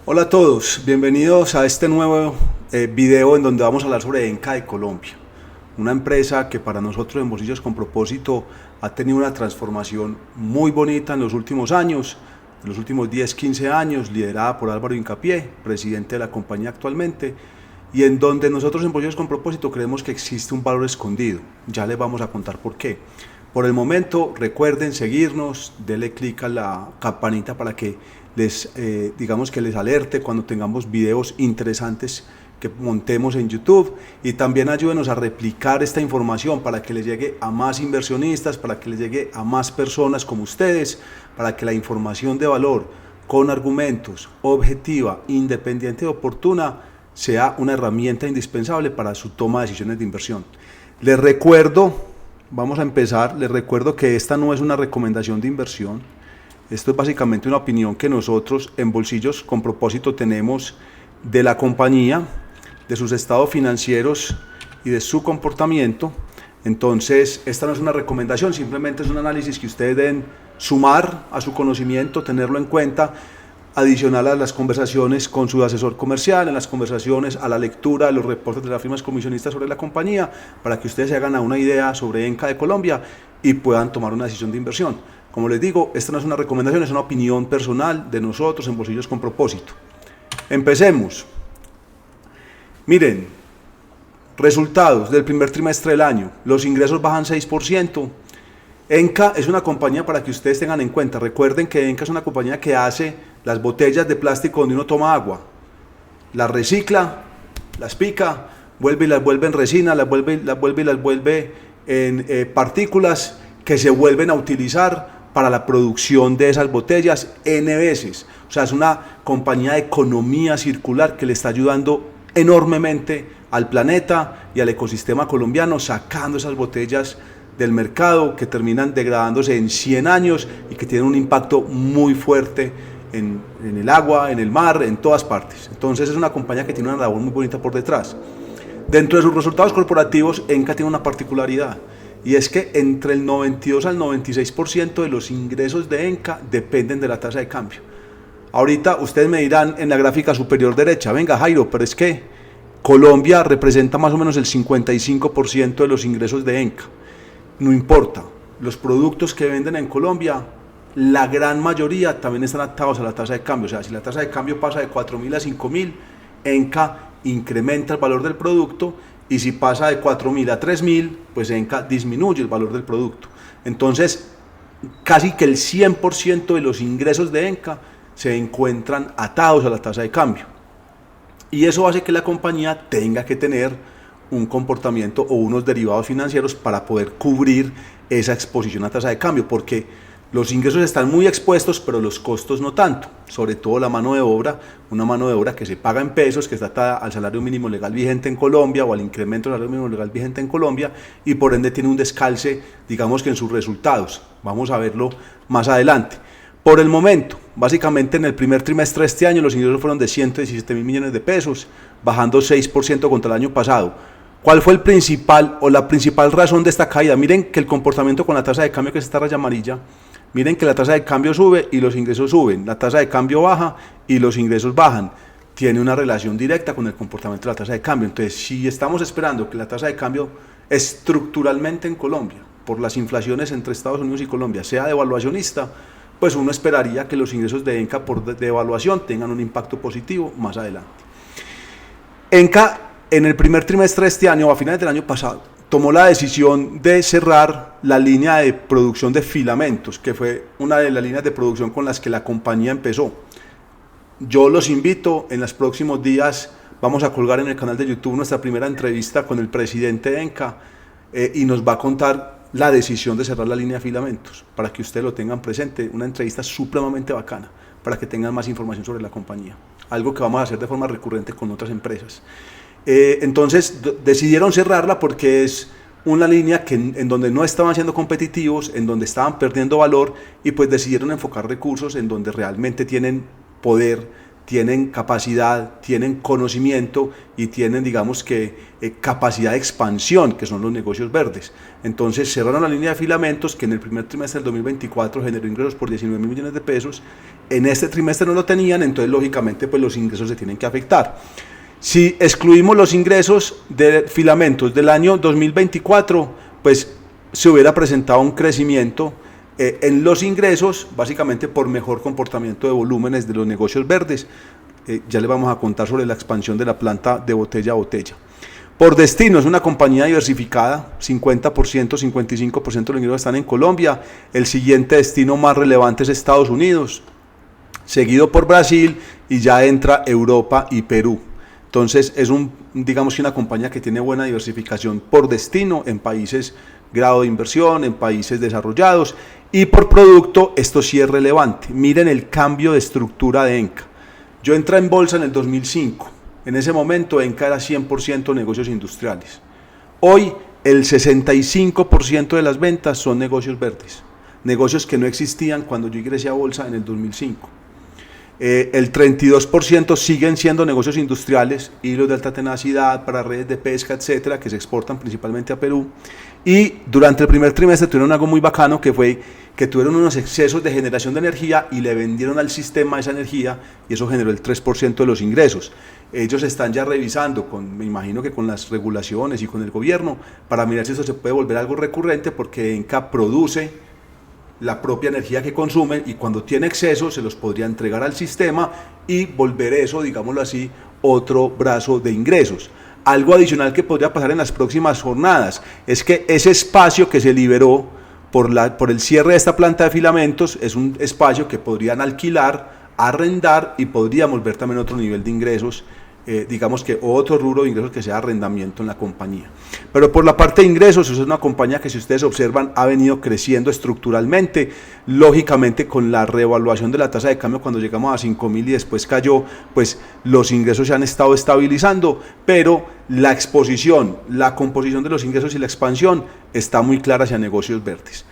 Hola a todos, bienvenidos a este nuevo video en donde vamos a hablar sobre Enca de Colombia, una empresa que para nosotros en Bolsillos con Propósito ha tenido una transformación muy bonita en los últimos años, en los últimos 10-15 años, liderada por Álvaro Hincapié, presidente de la compañía actualmente, y en donde nosotros en Bolsillos con Propósito creemos que existe un valor escondido. Ya les vamos a contar por qué. Por el momento, recuerden seguirnos, denle clic a la campanita para que digamos que les alerte cuando tengamos videos interesantes que montemos en YouTube, y también ayúdenos a replicar esta información para que les llegue a más inversionistas, para que les llegue a más personas como ustedes, para que la información de valor con argumentos, objetiva, independiente y oportuna sea una herramienta indispensable para su toma de decisiones de inversión. Les recuerdo, vamos a empezar, les recuerdo que esta no es una recomendación de inversión. Esto es básicamente una opinión que nosotros en Bolsillos con Propósito tenemos de la compañía, de sus estados financieros y de su comportamiento. Entonces, esta no es una recomendación, simplemente es un análisis que ustedes deben sumar a su conocimiento, tenerlo en cuenta, adicional a las conversaciones con su asesor comercial, en las conversaciones, a la lectura de los reportes de las firmas comisionistas sobre la compañía, para que ustedes se hagan una idea sobre Enca de Colombia y puedan tomar una decisión de inversión. Como les digo, esta no es una recomendación, es una opinión personal de nosotros en Bolsillos con Propósito. Empecemos. Miren, resultados del primer trimestre del año. Los ingresos bajan 6%. Enca es una compañía para que ustedes tengan en cuenta. Recuerden que Enca es una compañía que hace las botellas de plástico donde uno toma agua. Las recicla, las pica, vuelve y las vuelve en resina, las vuelve y las vuelve en partículas que se vuelven a utilizar para la producción de esas botellas N veces. O sea, es una compañía de economía circular que le está ayudando enormemente al planeta y al ecosistema colombiano, sacando esas botellas del mercado que terminan degradándose en 100 años y que tienen un impacto muy fuerte en el agua, en el mar, en todas partes. Entonces es una compañía que tiene una labor muy bonita por detrás. Dentro de sus resultados corporativos, Enca tiene una particularidad, y es que entre el 92 al 96% de los ingresos de Enca dependen de la tasa de cambio. Ahorita ustedes me dirán en la gráfica superior derecha, venga Jairo, pero es que Colombia representa más o menos el 55% de los ingresos de Enca. No importa, los productos que venden en Colombia, la gran mayoría también están atados a la tasa de cambio. O sea, si la tasa de cambio pasa de 4.000 a 5.000, Enca incrementa el valor del producto, y si pasa de 4.000 a 3.000, pues Enca disminuye el valor del producto. Entonces, casi que el 100% de los ingresos de Enca se encuentran atados a la tasa de cambio. Y eso hace que la compañía tenga que tener un comportamiento o unos derivados financieros para poder cubrir esa exposición a tasa de cambio, porque los ingresos están muy expuestos, pero los costos no tanto, sobre todo la mano de obra, una mano de obra que se paga en pesos, que está atada al salario mínimo legal vigente en Colombia o al incremento del salario mínimo legal vigente en Colombia, y por ende tiene un descalce, digamos que en sus resultados. Vamos a verlo más adelante. Por el momento, básicamente en el primer trimestre de este año los ingresos fueron de 117.000 millones de pesos, bajando 6% contra el año pasado. ¿Cuál fue el principal o la principal razón de esta caída? Miren que el comportamiento con la tasa de cambio, que es esta raya amarilla, miren que la tasa de cambio sube y los ingresos suben, la tasa de cambio baja y los ingresos bajan. Tiene una relación directa con el comportamiento de la tasa de cambio. Entonces, si estamos esperando que la tasa de cambio estructuralmente en Colombia, por las inflaciones entre Estados Unidos y Colombia, sea devaluacionista, pues uno esperaría que los ingresos de Enca por devaluación tengan un impacto positivo más adelante. Enca, en el primer trimestre de este año, o a finales del año pasado, tomó la decisión de cerrar la línea de producción de filamentos, que fue una de las líneas de producción con las que la compañía empezó. Yo los invito, en los próximos días vamos a colgar en el canal de YouTube nuestra primera entrevista con el presidente de Enca, y nos va a contar la decisión de cerrar la línea de filamentos, para que ustedes lo tengan presente, una entrevista supremamente bacana, para que tengan más información sobre la compañía, algo que vamos a hacer de forma recurrente con otras empresas. Entonces decidieron cerrarla porque es una línea en donde no estaban siendo competitivos, en donde estaban perdiendo valor, y pues decidieron enfocar recursos en donde realmente tienen poder tienen capacidad, tienen conocimiento y tienen, digamos que, capacidad de expansión, que son los negocios verdes. Entonces cerraron la línea de filamentos, que en el primer trimestre del 2024 generó ingresos por 19 mil millones de pesos. En este trimestre no lo tenían, entonces lógicamente pues los ingresos se tienen que afectar. Si excluimos los ingresos de filamentos del año 2024, pues se hubiera presentado un crecimiento en los ingresos, básicamente por mejor comportamiento de volúmenes de los negocios verdes. Ya les vamos a contar sobre la expansión de la planta de botella a botella. Por destino, es una compañía diversificada, 50%, 55% de los ingresos están en Colombia. El siguiente destino más relevante es Estados Unidos, seguido por Brasil, y ya entra Europa y Perú. Entonces es digamos que una compañía que tiene buena diversificación por destino en países grado de inversión, en países desarrollados, y por producto. Esto sí es relevante. Miren el cambio de estructura de Enca. Yo entré en bolsa en el 2005. En ese momento Enca era 100% negocios industriales. Hoy el 65% de las ventas son negocios verdes, negocios que no existían cuando yo ingresé a bolsa en el 2005. El 32% siguen siendo negocios industriales, hilos de alta tenacidad para redes de pesca, etcétera, que se exportan principalmente a Perú. Y durante el primer trimestre tuvieron algo muy bacano, que fue que tuvieron unos excesos de generación de energía y le vendieron al sistema esa energía, y eso generó el 3% de los ingresos. Ellos están ya revisando, me imagino que con las regulaciones y con el gobierno, para mirar si esto se puede volver algo recurrente, porque Enca produce la propia energía que consume, y cuando tiene excesos se los podría entregar al sistema y volver eso, digámoslo así, otro brazo de ingresos. Algo adicional que podría pasar en las próximas jornadas es que ese espacio que se liberó por el cierre de esta planta de filamentos es un espacio que podrían alquilar, arrendar, y podríamos ver también otro nivel de ingresos, digamos que otro rubro de ingresos que sea arrendamiento en la compañía. Pero por la parte de ingresos, eso es una compañía que, si ustedes observan, ha venido creciendo estructuralmente. Lógicamente, con la reevaluación de la tasa de cambio, cuando llegamos a 5.000 y después cayó, pues los ingresos se han estado estabilizando, pero la exposición, la composición de los ingresos y la expansión está muy clara hacia negocios verdes.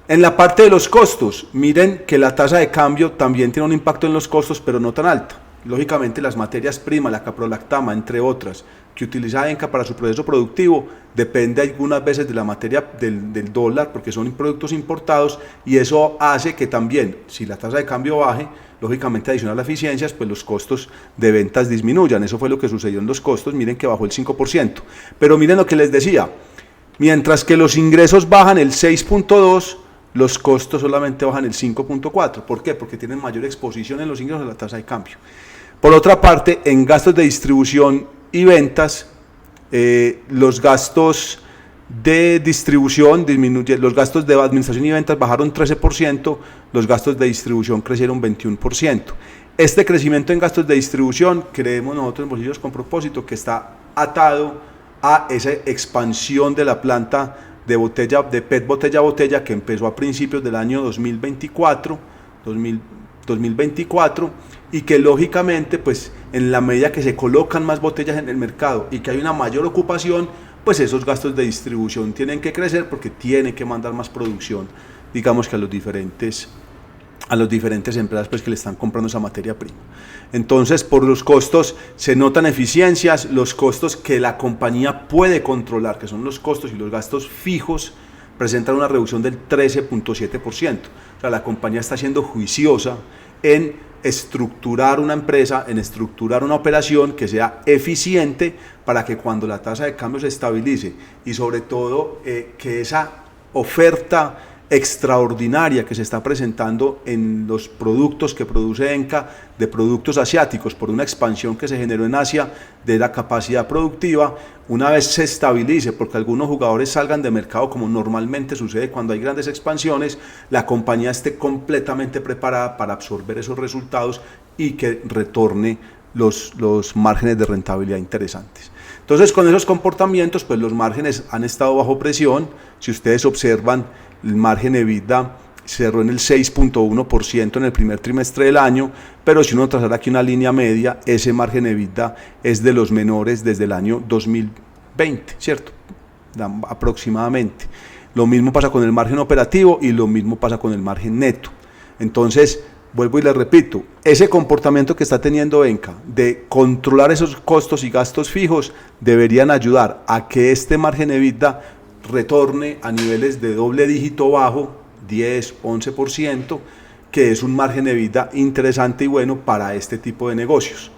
En la parte de los costos, miren que la tasa de cambio también tiene un impacto en los costos, pero no tan alto. Lógicamente, las materias primas, la caprolactama, entre otras, que utiliza Enca para su proceso productivo, depende algunas veces de la materia del dólar, porque son productos importados, y eso hace que también, si la tasa de cambio baje, lógicamente adicional a eficiencias, pues los costos de ventas disminuyan. Eso fue lo que sucedió en los costos. Miren que bajó el 5%. Pero miren lo que les decía, mientras que los ingresos bajan el 6.2%, los costos solamente bajan el 5.4%. ¿Por qué? Porque tienen mayor exposición en los ingresos a la tasa de cambio. Por otra parte, en gastos de distribución y ventas, los gastos de distribución disminuyen, los gastos de administración y ventas bajaron 13%, los gastos de distribución crecieron 21%. Este crecimiento en gastos de distribución, creemos nosotros en Bolsillos con Propósito, que está atado a esa expansión de la planta de PET botella a botella, que empezó a principios del año 2024, y que lógicamente, pues en la medida que se colocan más botellas en el mercado y que hay una mayor ocupación, pues esos gastos de distribución tienen que crecer, porque tiene que mandar más producción, digamos que a los diferentes empresas, pues, que le están comprando esa materia prima. Entonces, por los costos se notan eficiencias. Los costos que la compañía puede controlar, que son los costos y los gastos fijos, presentan una reducción del 13.7%. O sea, la compañía está siendo juiciosa en estructurar una empresa, en estructurar una operación que sea eficiente, para que cuando la tasa de cambio se estabilice, y sobre todo que esa oferta extraordinaria que se está presentando en los productos que produce Enca, de productos asiáticos, por una expansión que se generó en Asia de la capacidad productiva, una vez se estabilice, porque algunos jugadores salgan de mercado, como normalmente sucede cuando hay grandes expansiones, la compañía esté completamente preparada para absorber esos resultados y que retorne los márgenes de rentabilidad interesantes. Entonces, con esos comportamientos, pues los márgenes han estado bajo presión. Si ustedes observan, el margen EBITDA cerró en el 6.1% en el primer trimestre del año, pero si uno trazara aquí una línea media, ese margen EBITDA es de los menores desde el año 2020, ¿cierto? Aproximadamente. Lo mismo pasa con el margen operativo y lo mismo pasa con el margen neto. Entonces, vuelvo y le repito, ese comportamiento que está teniendo Enca de controlar esos costos y gastos fijos deberían ayudar a que este margen EBITDA retorne a niveles de doble dígito bajo, 10, 11%, que es un margen EBITDA interesante y bueno para este tipo de negocios.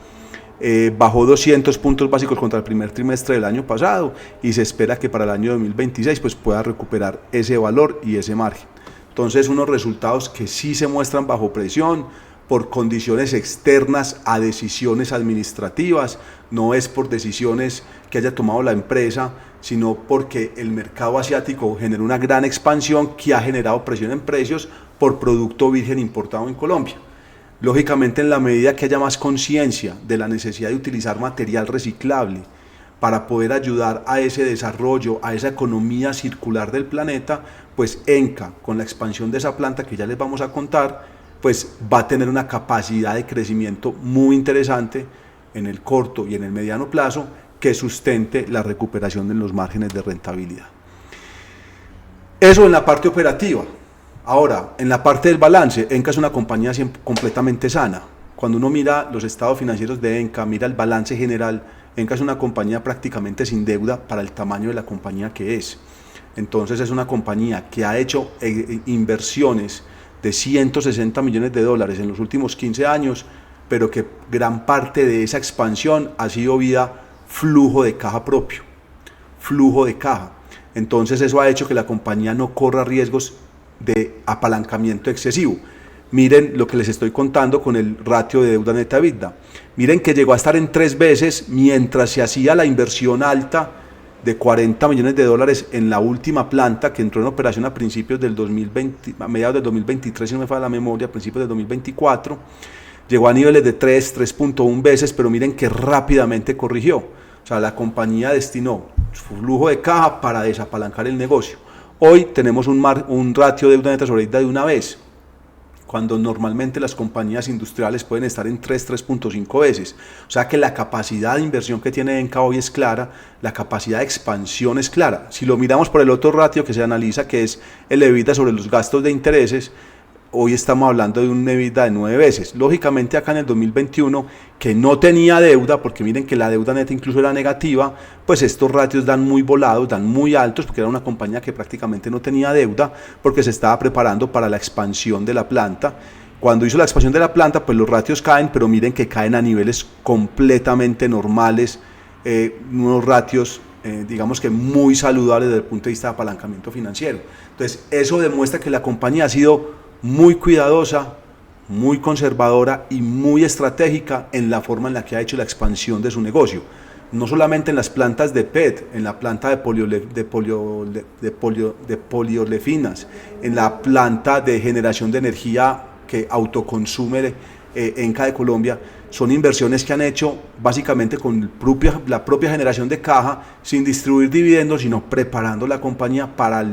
Bajó 200 puntos básicos contra el primer trimestre del año pasado y se espera que para el año 2026 pues, pueda recuperar ese valor y ese margen. Entonces, unos resultados que sí se muestran bajo presión por condiciones externas a decisiones administrativas, no es por decisiones que haya tomado la empresa, sino porque el mercado asiático generó una gran expansión que ha generado presión en precios por producto virgen importado en Colombia. Lógicamente, en la medida que haya más conciencia de la necesidad de utilizar material reciclable para poder ayudar a ese desarrollo, a esa economía circular del planeta, pues Enca, con la expansión de esa planta que ya les vamos a contar, pues va a tener una capacidad de crecimiento muy interesante en el corto y en el mediano plazo que sustente la recuperación en los márgenes de rentabilidad. Eso en la parte operativa. Ahora, en la parte del balance, Enca es una compañía completamente sana. Cuando uno mira los estados financieros de Enca, mira el balance general, Enca es una compañía prácticamente sin deuda para el tamaño de la compañía que es. Entonces es una compañía que ha hecho inversiones de 160 millones de dólares en los últimos 15 años, pero que gran parte de esa expansión ha sido vía flujo de caja propio, flujo de caja. Entonces eso ha hecho que la compañía no corra riesgos de apalancamiento excesivo. Miren lo que les estoy contando con el ratio de deuda neta EBITDA. Miren que llegó a estar en 3 veces mientras se hacía la inversión alta de 40 millones de dólares en la última planta que entró en operación a principios del 2020, a mediados del 2023, si no me falla la memoria, a principios del 2024. Llegó a niveles de 3.1 veces, pero miren que rápidamente corrigió. O sea, la compañía destinó su flujo de caja para desapalancar el negocio. Hoy tenemos un ratio de deuda neta sobre EBITDA de 1 vez, cuando normalmente las compañías industriales pueden estar en 3.5 veces. O sea que la capacidad de inversión que tiene Enca hoy es clara, la capacidad de expansión es clara. Si lo miramos por el otro ratio que se analiza, que es el EBITDA sobre los gastos de intereses, hoy estamos hablando de un EBITDA de 9 veces. Lógicamente acá en el 2021, que no tenía deuda, porque miren que la deuda neta incluso era negativa, pues estos ratios dan muy volados, dan muy altos, porque era una compañía que prácticamente no tenía deuda, porque se estaba preparando para la expansión de la planta. Cuando hizo la expansión de la planta, pues los ratios caen, pero miren que caen a niveles completamente normales, unos ratios digamos que muy saludables desde el punto de vista de apalancamiento financiero. Entonces eso demuestra que la compañía ha sido muy cuidadosa, muy conservadora y muy estratégica en la forma en la que ha hecho la expansión de su negocio. No solamente en las plantas de PET, en la planta de poliolefinas, en la planta de generación de energía que autoconsume Enca de Colombia, son inversiones que han hecho básicamente con la propia generación de caja, sin distribuir dividendos, sino preparando la compañía para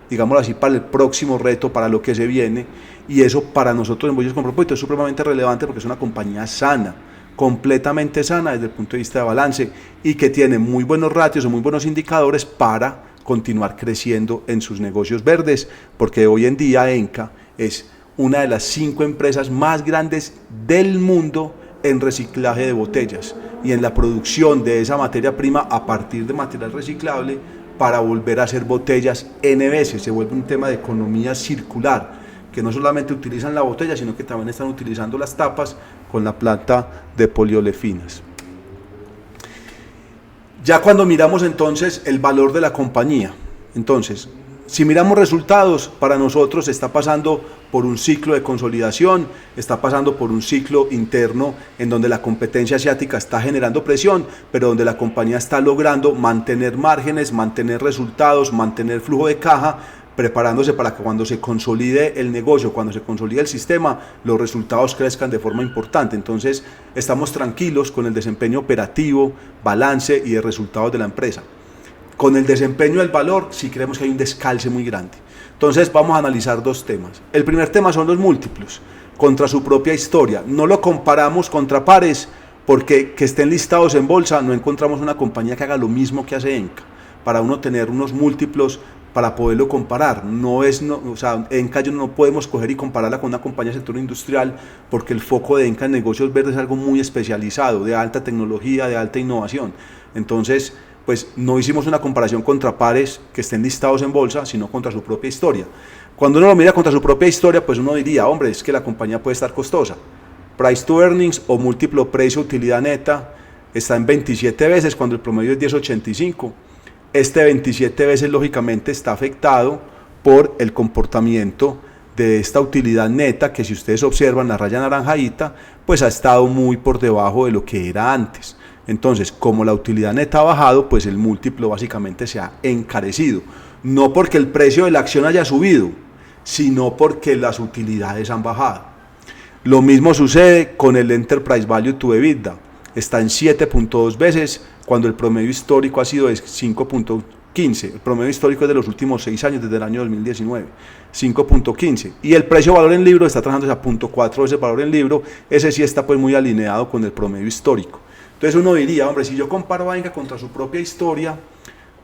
digámoslo así, para el próximo reto, para lo que se viene, y eso para nosotros en Bolsillos con Propósito es supremamente relevante porque es una compañía sana, completamente sana desde el punto de vista de balance y que tiene muy buenos ratios o muy buenos indicadores para continuar creciendo en sus negocios verdes, porque hoy en día Enca es una de las 5 empresas más grandes del mundo en reciclaje de botellas y en la producción de esa materia prima a partir de material reciclable para volver a hacer botellas N veces. Se vuelve un tema de economía circular, que no solamente utilizan la botella, sino que también están utilizando las tapas con la planta de poliolefinas. Ya cuando miramos entonces el valor de la compañía, entonces, si miramos resultados, para nosotros está pasando por un ciclo de consolidación, está pasando por un ciclo interno en donde la competencia asiática está generando presión, pero donde la compañía está logrando mantener márgenes, mantener resultados, mantener flujo de caja, preparándose para que cuando se consolide el negocio, cuando se consolide el sistema, los resultados crezcan de forma importante. Entonces, estamos tranquilos con el desempeño operativo, balance y de resultados de la empresa. Con el desempeño del valor, sí creemos que hay un descalce muy grande. Entonces vamos a analizar 2 temas. El primer tema son los múltiplos, contra su propia historia. No lo comparamos contra pares, porque que estén listados en bolsa, no encontramos una compañía que haga lo mismo que hace Enca, para uno tener unos múltiplos para poderlo comparar. O sea, Enca no podemos coger y compararla con una compañía del sector industrial, porque el foco de Enca en negocios verdes es algo muy especializado, de alta tecnología, de alta innovación. Entonces, pues no hicimos una comparación contra pares que estén listados en bolsa, sino contra su propia historia. Cuando uno lo mira contra su propia historia, pues uno diría, hombre, es que la compañía puede estar costosa. Price to earnings o múltiplo precio-utilidad neta está en 27 veces cuando el promedio es 10.85. Este 27 veces lógicamente está afectado por el comportamiento de esta utilidad neta, que si ustedes observan la raya naranjadita, pues ha estado muy por debajo de lo que era antes. Entonces, como la utilidad neta ha bajado, pues el múltiplo básicamente se ha encarecido. No porque el precio de la acción haya subido, sino porque las utilidades han bajado. Lo mismo sucede con el Enterprise Value to EBITDA. Está en 7.2 veces cuando el promedio histórico ha sido de 5.15. El promedio histórico es de los últimos 6 años, desde el año 2019, 5.15. Y el precio valor en libro está trabajando a 0.4 veces valor en libro. Ese sí está pues muy alineado con el promedio histórico. Entonces uno diría, hombre, si yo comparo a Enca contra su propia historia,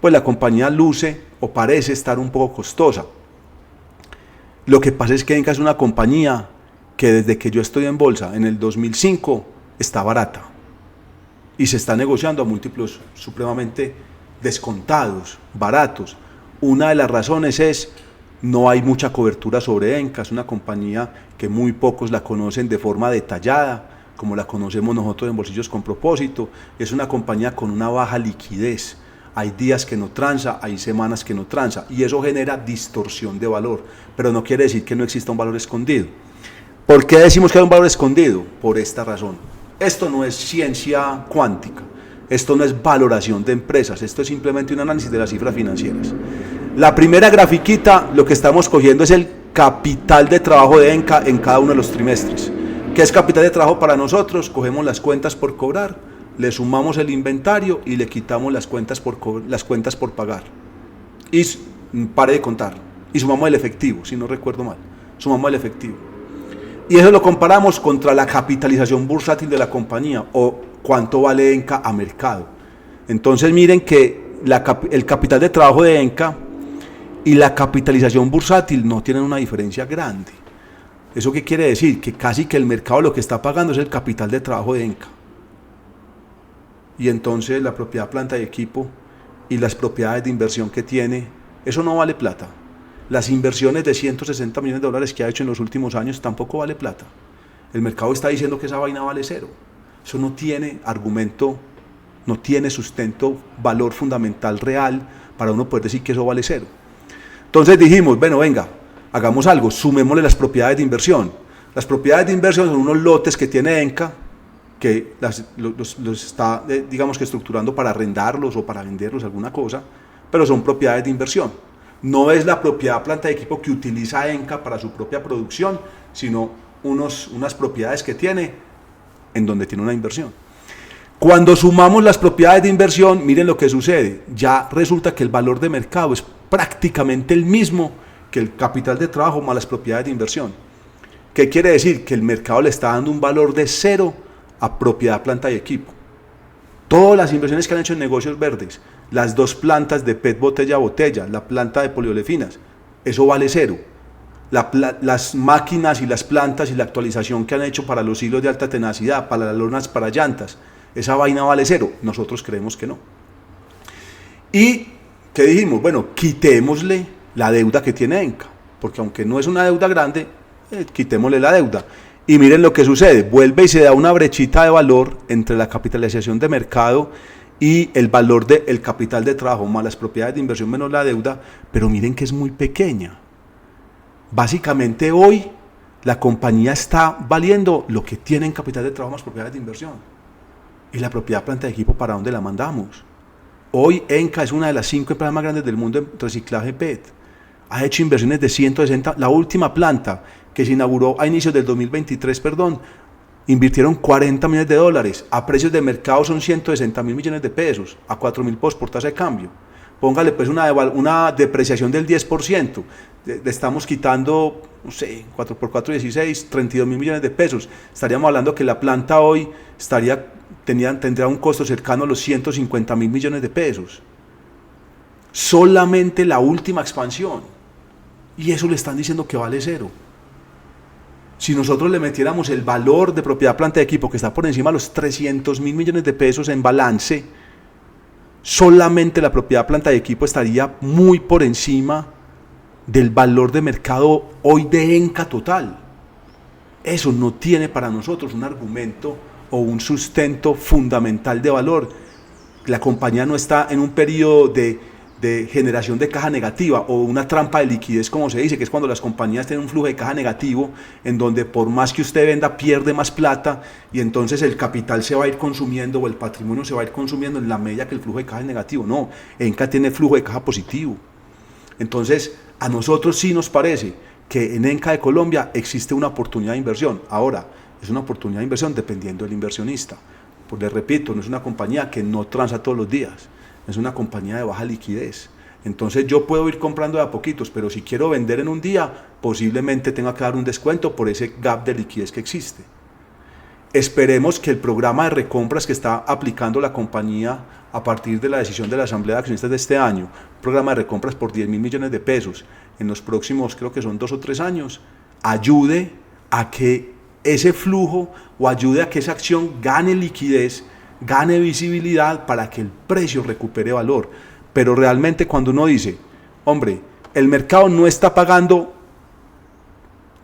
pues la compañía luce o parece estar un poco costosa. Lo que pasa es que Enca es una compañía que desde que yo estoy en bolsa, en el 2005, está barata. Y se está negociando a múltiplos supremamente descontados, baratos. Una de las razones es, no hay mucha cobertura sobre Enca, es una compañía que muy pocos la conocen de forma detallada, como la conocemos nosotros en Bolsillos con Propósito. Es una compañía con una baja liquidez. Hay días que no transa, hay semanas que no transa, y eso genera distorsión de valor, pero no quiere decir que no exista un valor escondido. ¿Por qué decimos que hay un valor escondido? Por esta razón. Esto no es ciencia cuántica, esto no es valoración de empresas, esto es simplemente un análisis de las cifras financieras. La primera grafiquita, lo que estamos cogiendo es el capital de trabajo de Enca en cada uno de los trimestres. ¿Qué es capital de trabajo para nosotros? Cogemos las cuentas por cobrar, le sumamos el inventario y le quitamos las cuentas por pagar. Y pare de contar. Y sumamos el efectivo, si no recuerdo mal. Sumamos el efectivo. Y eso lo comparamos contra la capitalización bursátil de la compañía, o cuánto vale Enca a mercado. Entonces miren que el capital de trabajo de Enca y la capitalización bursátil no tienen una diferencia grande. ¿Eso qué quiere decir? Que casi que el mercado lo que está pagando es el capital de trabajo de Enca. Y entonces la propiedad, planta y equipo y las propiedades de inversión que tiene, eso no vale plata. Las inversiones de 160 millones de dólares que ha hecho en los últimos años tampoco vale plata. El mercado está diciendo que esa vaina vale cero. Eso no tiene argumento, no tiene sustento, valor fundamental real para uno poder decir que eso vale cero. Entonces dijimos, bueno, venga, hagamos algo, sumémosle las propiedades de inversión. Las propiedades de inversión son unos lotes que tiene Enca, que los está, digamos que estructurando para arrendarlos o para venderlos, alguna cosa, pero son propiedades de inversión. No es la propiedad, planta de equipo que utiliza Enca para su propia producción, sino unas propiedades que tiene en donde tiene una inversión. Cuando sumamos las propiedades de inversión, miren lo que sucede. Ya resulta que el valor de mercado es prácticamente el mismo que el capital de trabajo más las propiedades de inversión. ¿Qué quiere decir? Que el mercado le está dando un valor de cero a propiedad, planta y equipo. Todas las inversiones que han hecho en negocios verdes, las 2 plantas de PET botella a botella, la planta de poliolefinas, eso vale cero. Las máquinas y las plantas y la actualización que han hecho para los hilos de alta tenacidad, para las lonas para llantas, esa vaina vale cero. Nosotros creemos que no. ¿Y qué dijimos? Bueno, quitémosle la deuda que tiene Enca, porque aunque no es una deuda grande, quitémosle la deuda. Y miren lo que sucede, vuelve y se da una brechita de valor entre la capitalización de mercado y el valor del capital de trabajo más las propiedades de inversión menos la deuda, pero miren que es muy pequeña. Básicamente hoy la compañía está valiendo lo que tiene en capital de trabajo más propiedades de inversión. Y la propiedad, planta de equipo, ¿para dónde la mandamos? Hoy Enca es una de las 5 empresas más grandes del mundo en reciclaje PET. Ha hecho inversiones de 160, la última planta que se inauguró a inicios del 2023, invirtieron 40 millones de dólares, a precios de mercado son 160 mil millones de pesos, a 4 mil pesos por tasa de cambio. Póngale pues una depreciación del 10%, le estamos quitando, no sé, 4 por 4, 16, 32 mil millones de pesos. Estaríamos hablando que la planta hoy tendría un costo cercano a los 150 mil millones de pesos. solamente la última expansión, y eso le están diciendo que vale cero. Si nosotros le metiéramos el valor de propiedad planta de equipo, que está por encima de los 300.000 millones de pesos en balance, solamente la propiedad planta de equipo estaría muy por encima del valor de mercado hoy de Enca total. Eso no tiene para nosotros un argumento o un sustento fundamental de valor. La compañía no está en un periodo de generación de caja negativa o una trampa de liquidez, como se dice, que es cuando las compañías tienen un flujo de caja negativo, en donde por más que usted venda pierde más plata, y entonces el capital se va a ir consumiendo o el patrimonio se va a ir consumiendo en la medida que el flujo de caja es negativo. No, Enca tiene flujo de caja positivo. Entonces a nosotros sí nos parece que en Enca de Colombia existe una oportunidad de inversión. Ahora, es una oportunidad de inversión dependiendo del inversionista. Pues les repito, no es una compañía que no transa todos los días, es una compañía de baja liquidez. Entonces yo puedo ir comprando de a poquitos, pero si quiero vender en un día, posiblemente tenga que dar un descuento por ese gap de liquidez que existe. Esperemos que el programa de recompras que está aplicando la compañía a partir de la decisión de la Asamblea de Accionistas de este año, un programa de recompras por 10.000 millones de pesos en los próximos, creo que son 2 o 3 años, ayude a que ese flujo o ayude a que esa acción gane liquidez, gane visibilidad para que el precio recupere valor. Pero realmente cuando uno dice, hombre, el mercado no está pagando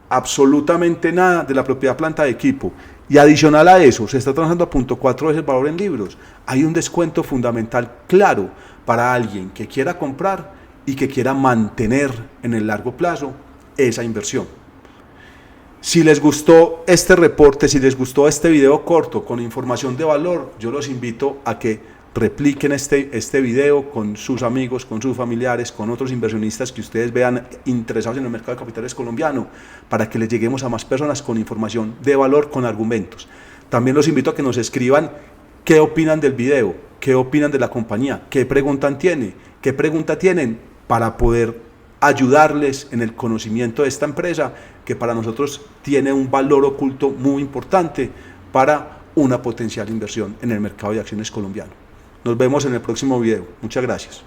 absolutamente nada de la propiedad planta de equipo, y adicional a eso se está transando a 0.4 veces el valor en libros, hay un descuento fundamental claro para alguien que quiera comprar y que quiera mantener en el largo plazo esa inversión. Si les gustó este reporte, si les gustó este video corto con información de valor, yo los invito a que repliquen este video con sus amigos, con sus familiares, con otros inversionistas que ustedes vean interesados en el mercado de capitales colombiano, para que les lleguemos a más personas con información de valor, con argumentos. También los invito a que nos escriban qué opinan del video, qué opinan de la compañía, qué pregunta tienen para poder ayudarles en el conocimiento de esta empresa, que para nosotros tiene un valor oculto muy importante para una potencial inversión en el mercado de acciones colombiano. Nos vemos en el próximo video. Muchas gracias.